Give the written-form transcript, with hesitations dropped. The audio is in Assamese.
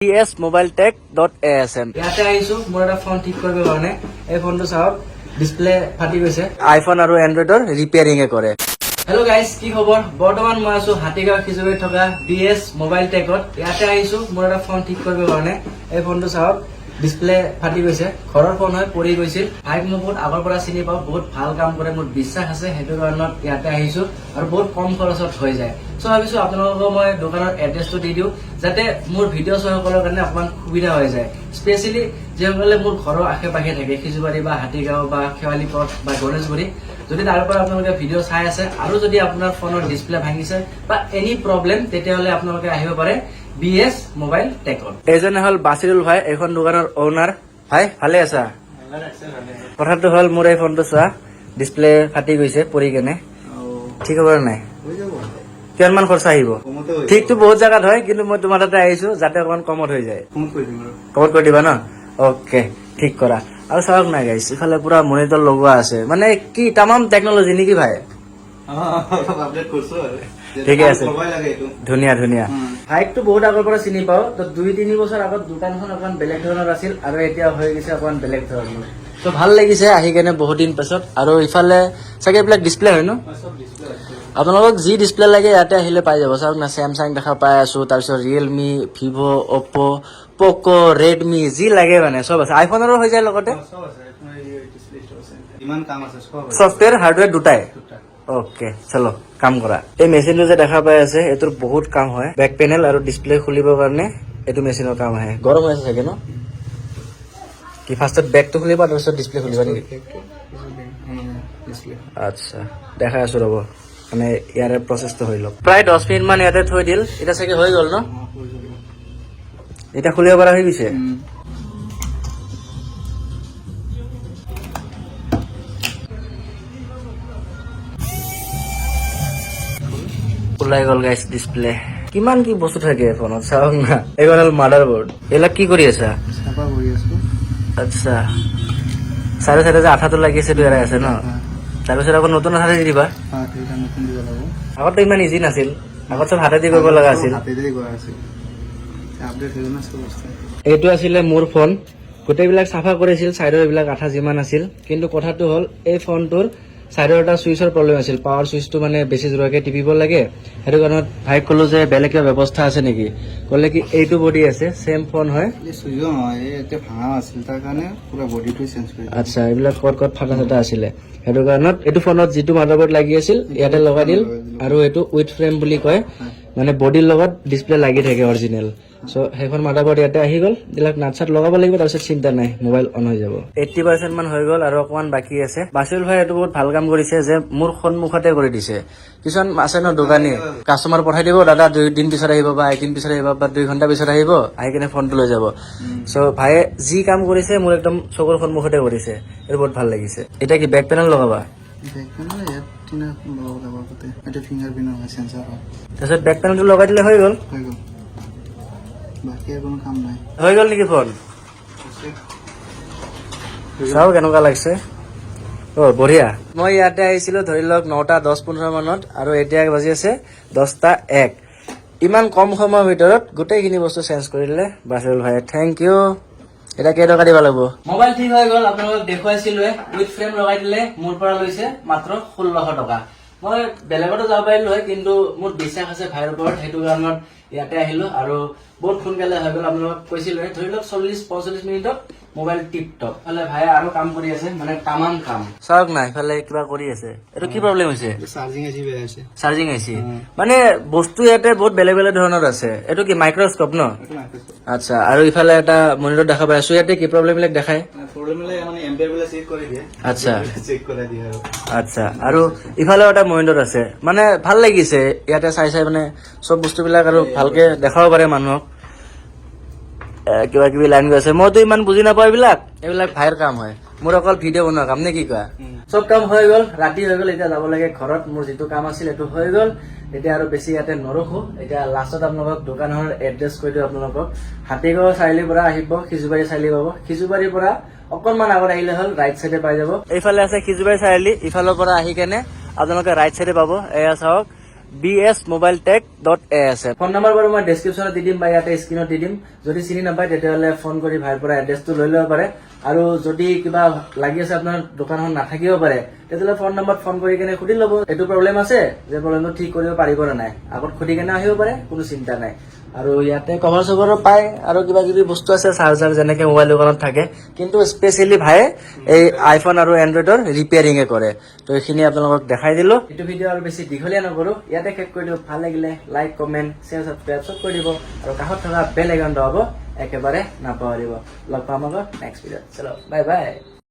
psmobiletech.asm ইয়াতে আহিছো মোৰ এটা ফোন ঠিক কৰিব কাৰণে এই ফোনটো চাওক ডিসপ্লে ফাটি গৈছে আইফোন আৰু এন্ড্ৰইডৰ ৰিপেয়াৰিং কৰে হেল্ল' গাইস কি খবৰ বৰ্তমান মই আছো হাতীগাঁও খিজুৰিত থকা বিএছ মোবাইল টেকত ইয়াতে আহিছো মোৰ এটা ফোন ঠিক কৰিব কাৰণে এই ফোনটো চাওক ডিসপ্লে ফাটি গৈছে ঘৰৰ ফোন হয় পৰি গৈছিল ভাইক মই বহুত আগৰ পৰা চিনি পাওঁ বহুত ভাল কাম কৰে মোৰ বিশ্বাস আছে সেইটো কাৰণত ইয়াতে আহিছো আৰু বহুত কম খৰচত হৈ যায় সো ভাবিছো আপোনালোকক মই দোকানৰ এড্ৰেছটো দি দিওঁ যাতে মোৰ ভিডিঅ' চাবলৈ কাৰণে অকমান সুবিধা হৈ যায় স্পেচিয়েলি যেসকলে মোৰ ঘৰৰ আশে পাশে থাকে খিজুবাৰী বা হাতীগাঁও বা খেৱালি পথ বা গণেশগুৰি যদি তাৰ পৰা আপোনালোকে ভিডিঅ' চাই আছে আৰু যদি আপোনাৰ ফোনৰ ডিসপ্লে ভাঙিছে বা এনি প্ৰব্লেম তেতিয়াহ'লে আপোনালোকে আহিব পাৰে বিএছ মোবাইল টেকত এজনে হল বাছিৰুল ভাই এখন দোকানৰ ওনাৰ ভাই ভালে আছা কথাটো হল মোৰ এই ফোনটো চোৱা ডিসপ্লে ফাটি গৈছে পৰি কেনে ঠিক হ'ব নাই কিমান মান খৰচা আহিব ঠিকতো বহুত জাগাত হয় কিন্তু মই তোমাৰ তাতে আহিছো যাতে অকমান কমত হৈ যায় কমত কৰি দিবা ন ওকে ঠিক কৰা আৰু চাওক নাই গাইছ ইফালে পুৰা মনিটৰ লগোৱা আছে মানে কি তামাম টেকনলজি নেকি ভাই ঠিকে আছে ধুনীয়া ধুনীয়া হাইটটো বহুত আগৰ পৰা চিনি পাওঁ তো 2-3 বছৰ আগত দোকানখন অকমান বেলেগ ধৰণৰ আছিল আৰু এতিয়া হৈ গৈছে অকমান বেলেগ ধৰণৰ তো ভাল লাগিছে আহি কেনে বহুত দিন পাছত আৰু ইফালে চাগে এইবিলাক ডিসপ্লে হয় ন আপোনালোকক যি ডিসপ্লে লাগে ইয়াতে আহিলে পাই যাব চাওক না স্যামসাং দেখা পাই আছো তাৰপিছত ৰিয়েলমি ভিভো অপ্পো পোকো ৰেডমি যি লাগে মানে সব আছে আইফোনৰো হৈ যায় লগতে সফটওয়্যাৰ হাৰ্ডওয়্যাৰ দুটাই ওকে চলো কাম কৰা এই মেচিনটো যে দেখা পাই আছে এটোৰ বহুত কাম হয় বেক পেনেল আৰু ডিসপ্লে খুলিবৰ কাৰণে এটো মেচিনৰ কাম আহে গৰম হৈ আছে চাগে ন কি ফাৰ্ষ্টত বেকটো খুলিবা তাৰপিছত ডিসপ্লে খুলিবা নেকি আচ্ছা দেখা আছো ৰব মানে ইয়াৰে প্ৰসেসটো হৈ লওক প্ৰায় 10 মিনিট মান ইয়াতে থৈ দিল এটা চাগে হৈ গল ন এটা খুলিব পৰা হৈ গৈছে ওলাই গল গাইস ডিসপ্লে কিমান কি বস্তু থাকে ফোনত চাওক না এইখন হল মাদাৰবোৰ্ড এলা কি কৰি আছা চাপা কৰি আছো আচ্ছা চাৰে চাৰে যে আঠাটো লাগিছে দুয়াৰে আছে ন তাৰপিছত আকৌ নতুন আঠা দি দিবা নতুন দিব লাগিব আগতে ইমান ইজি নাছিল আগত সব হাতে দি কৰিব লগা আছিল আপডেট হৈ না সব এইটো আছিলে মোৰ ফোন গোটেইবিলাক চাফা কৰিছিল সাইডৰ এইবিলাক আঠা যিমান আছিল কিন্তু কথাটো হল এই ফোনটোৰ সাইডৰ এটা সুইচৰ প্ৰবলেম আছিল পাৱাৰ সুইচটো মানে বেছি জোৰকে টিপিব লাগে হেতু কাৰণত ভাইক কলো যে বেলেগ কিবা ব্যৱস্থা আছে নেকি কলে কি এইটো বডি আছে সেম ফোন হয় এই সুইচো নহয় এতে ভাঙা আছিল তাৰ কাৰণে পুৰা বডিটো চেঞ্জ কৰি আচ্ছা এইবিলাক কত ফাটা ফাটা আছিল হেতু কাৰণত এইটো ফোনত যেটো মাদাৰবোৰ্ড লাগি আছিল ইয়াতে লগাই দিল আৰু এইটো উইথ ফ্ৰেম বুলি কয় মানে বডিৰ লগত ডিসপ্লে লাগি থাকে অৰিজিনাল সো হেখন মাদাৰবোৰ্ড ইয়াতে আহি গল দিলাক নাটছাত লগাব লাগিব তাৰপিছত চিন্তা নাই মোবাইল অন হৈ যাব 80% মান হৈ গল আৰু অকমান বাকি আছে বাছুল ভাই এটো বহুত ভাল কাম কৰিছে যে মোৰ সন্মুখতে কৰি দিছে কিছুমান আছে ন দোকানী কাস্টমাৰ পঠাই দিব দাদা 2 দিন পিছত আহিব বা 1 দিন পিছত আহিব বা 2 ঘণ্টা পিছত আহিব আহি কিনে ফোনটো লৈ যাব সো ভাই যি কাম কৰিছে মোৰ একদম চকুৰ সন্মুখতে কৰিছে এটো বহুত ভাল লাগিছে এটা কি বেক পেনেল লগাবা বেক পেনেল ইয়াত তিনা লগাব কতে এটা ফিংগাৰপ্ৰিন্ট হয় সেন্সৰ হয় তাৰপিছত বেক পেনেলটো লগাই দিলে হৈ গল বাকি কোনো কাম নাই হৈ গল নেকি ফোন চাও কেনেকুৱা লাগছে ও বঢ়িয়া মই ইয়াতে আহিছিলো ধৰি লওক 9:10-15 মানত আৰু এতিয়া বাজি আছে 10:01 ইমান কম সময়ৰ ভিতৰত গোটেইখিনি বস্তু চেঞ্জ কৰিলে বাছুল ভাই থ্যাংক ইউ এটা কেই টকা দিব লাগিব মোবাইল ঠিক হৈ গল আপোনালোকক দেখুৱাইছিলো উইথ ফ্ৰেম লগাই দিলে মোৰ পৰা লৈছে মাত্ৰ 1600 টকা মই বেলেগতো যাব পাৰিলো হয় কিন্তু মোৰ বিশ্বাস আছে ভাইৰ ওপৰত হেতু কাৰণত ইয়াতে আহিলো আৰু বহুত সোনকালে হৈ গল আপোনালোকক কৈছিলো ধৰি লওক 40-45 মিনিটত মোবাইল টিপ টপ ফালে ভাই আৰু কাম কৰি আছে মানে তামাম কাম চাওক না ফালে কিবা কৰি আছে এটো কি প্ৰবলেম হৈছে চাৰ্জিং আইছি মানে বস্তু ইয়াতে বহুত বেলেগ বেলেগ ধৰণৰ আছে এটো কি মাইক্ৰোস্কোপ ন আচ্ছা আৰু ইফালে এটা মনিটৰ দেখা পাই আছো ইয়াতে কি প্ৰবলেম লাগ দেখায় প্ৰবলেম লাগ মানে এম্পিয়াৰ বিলা চেক কৰি দিয়ে আচ্ছা চেক কৰি দিয়ে আচ্ছা আৰু ইফালে এটা মনিটৰ আছে মানে ভাল লাগিছে ইয়াতে চাই মানে সব বস্তুবিলাক আৰু ভালকে দেখাব পাৰে মানুহক কিবা কিবি লাইন আছে মইতো ইমান বুজি নাপাওঁ এইবিলাক ভাইৰ কাম হয় মোৰ অকল ভিডিঅ' বনোৱা কাম নে কি কোৱা সব কাম হৈ গল ৰাতি হৈ গল এতিয়া যাব লাগে ঘৰত মোৰ যেটো কাম আছিল এটো হৈ গল এতিয়া আৰু বেছি ইয়াতে নৰখো এতিয়া লাষ্টত আপোনালোকক দোকানৰ এড্ৰেছ কৈ দিও আপোনালোকক হাতীগাঁও চাৰিলিৰ পৰা আহিব খিজুবাৰী চাৰিলি পাব খিজুবাৰীৰ পৰা অকনমান আগত আহিলে হল ৰাইট সাইডে পাই যাব এইফালে আছে খিজুবাৰী চাৰিলি ইফালৰ পৰা আহি কেনে আপোনালোকে ৰাইট সাইডে পাব এয়া চাওক bsmobiletech.as ফোন নম্বৰ বাৰু মই ডেছক্ৰিপশ্যনত দি দিম বা ইয়াতে স্ক্ৰীনত দি দিম যদি চিনি নাপায় তেতিয়াহ'লে ফোন কৰি ভাইৰ পৰা এড্ৰেছটো লৈ ল'ব পাৰে আৰু যদি কিবা লাগি আছে আপোনাৰ দোকানখন নাথাকিব পাৰে তেতিয়াহ'লে ফোন নম্বৰত ফোন কৰি কেনে সুধি ল'ব এইটো প্ৰব্লেম আছে যে প্ৰব্লেমটো ঠিক কৰিব পাৰিব নে নাই আগত সুধি কেনে আহিব পাৰে কোনো চিন্তা নাই আৰু ইয়াতে কভাৰ চভাৰো পায় আৰু কিবা কিবি বস্তু আছে চাৰ্জাৰ যেনেকে মোবাইল দোকানত থাকে কিন্তু স্পেচিয়েলি ভাই এই আইফোন আৰু এণ্ড্ৰইডৰ ৰিপেয়াৰিঙে কৰে তো এইখিনি আপোনালোকক দেখাই দিলো এইটো ভিডিঅ' আৰু বেছি দীঘলীয়া নকৰো ইয়াতে শেষ কৰি দিওঁ ভাল লাগিলে লাইক কমেণ্ট শ্বেয়াৰ ছাবস্ক্ৰাইব চব কৰি দিব আৰু কাষত থকা বেল আইকন দবাব একেবাৰে নাপাহৰিব লগ পাম আকৌ নেক্সট ভিডিঅ'ত চলো বাই বাই